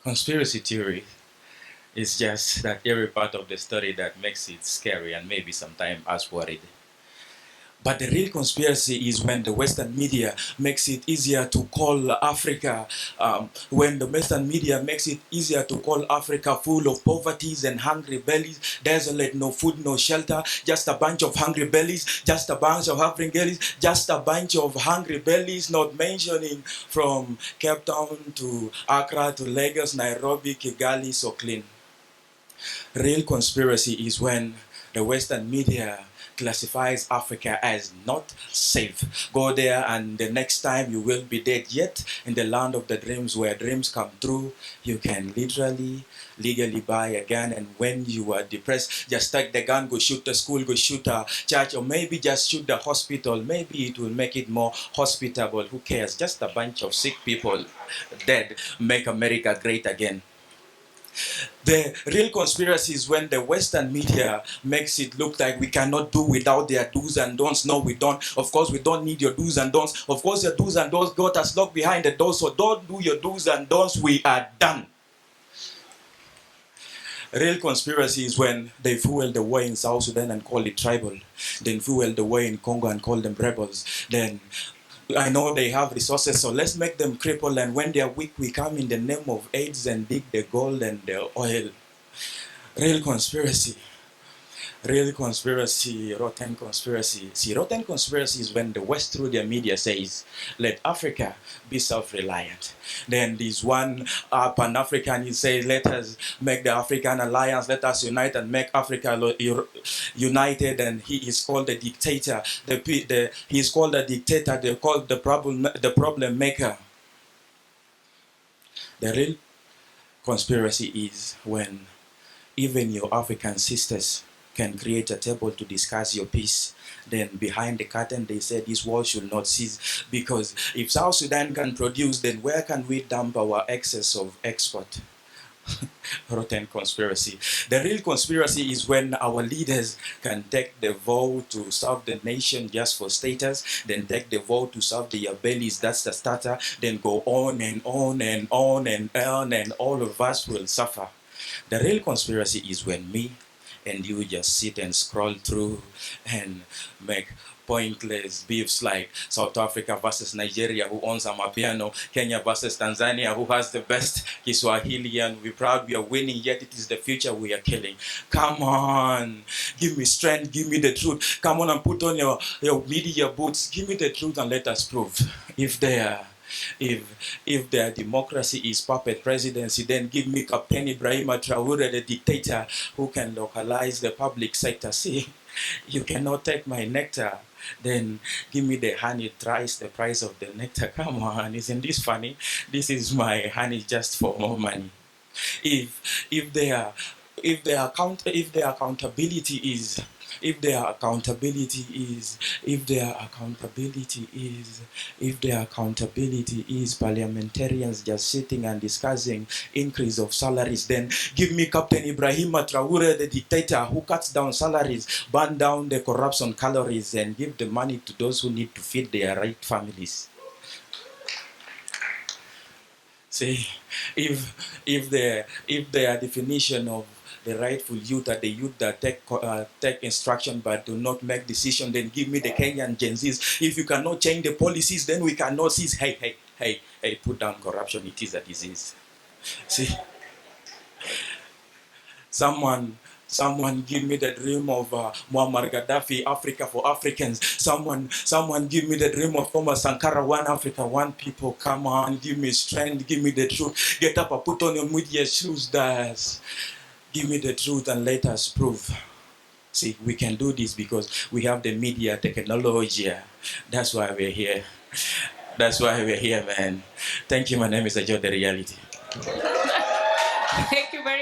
Conspiracy theory is just that every part of the story that makes it scary and maybe sometimes us worried. But the real conspiracy is when the Western media makes it easier to call Africa, when the Western media makes it easier to call Africa full of poverties and hungry bellies, desolate, no food, no shelter, just a bunch of hungry bellies, just a bunch of hungry bellies, just a bunch of hungry bellies, not mentioning from Cape Town to Accra to Lagos, Nairobi, Kigali, so clean. Real conspiracy is when the Western media classifies Africa as not safe. Go there and the next time you will be dead. Yet in the land of the dreams where dreams come true, you can literally legally buy a gun, and when you are depressed, just take the gun, go shoot the school, go shoot a church, or maybe just shoot the hospital. Maybe it will make it more hospitable. Who cares? Just a bunch of sick people dead. Make America great again. The real conspiracy is when the Western media makes it look like we cannot do without their do's and don'ts. No, we don't. Of course, we don't need your do's and don'ts. Of course, your do's and don'ts got us locked behind the door, so don't do your do's and don'ts. We are done. Real conspiracy is when they fuel the war in South Sudan and call it tribal. Then fuel the war in Congo and call them rebels. Then I know they have resources, so let's make them cripple. And when they are weak, we come in the name of AIDS and dig the gold and the oil. Real conspiracy. Real conspiracy, rotten conspiracy. See, rotten conspiracy is when the West through their media says, let Africa be self-reliant. Then there's one Pan-African, he says, let us make the African alliance, let us unite and make Africa united, and he is called the dictator. He is called the dictator, they call the problem maker. The real conspiracy is when even your African sisters can create a table to discuss your peace. Then behind the curtain, they say this war should not cease. Because if South Sudan can produce, then where can we dump our excess of export? Rotten conspiracy. The real conspiracy is when our leaders can take the vow to serve the nation just for status, then take the vow to serve their bellies, that's the starter, then go on and on and on and on, and all of us will suffer. The real conspiracy is when me and you just sit and scroll through and make pointless beefs like South Africa versus Nigeria, who owns Amapiano, Kenya versus Tanzania, who has the best Kiswahili, and we're proud we are winning, yet it is the future we are killing. Come on, give me strength, give me the truth. Come on and put on your media boots, give me the truth and let us prove. If their democracy is puppet presidency, then give me Captain Ibrahim Traore, the dictator who can localize the public sector. See, you cannot take my nectar, then give me the honey thrice the price of the nectar. Come on, isn't this funny? This is my honey just for more money. If their accountability is if their accountability is parliamentarians just sitting and discussing increase of salaries, then give me Captain Ibrahim Traore, the dictator who cuts down salaries, burn down the corruption calories, and give the money to those who need to feed their right families. See, if their definition of the rightful youth are the youth that take instruction but do not make decision, then give me the Kenyan Gen Zs. If you cannot change the policies, then we cannot cease. Hey, put down corruption, it is a disease. See, someone give me the dream of Muammar Gaddafi, Africa for Africans. Someone give me the dream of Thomas Sankara, one Africa, one people. Come on, give me strength, give me the truth. Get up and put on your media shoes, guys. Give me the truth and let us prove. See, we can do this because we have the media technology. That's why we're here. That's why we're here, man. Thank you. My name is Ajo DiReality. Thank you very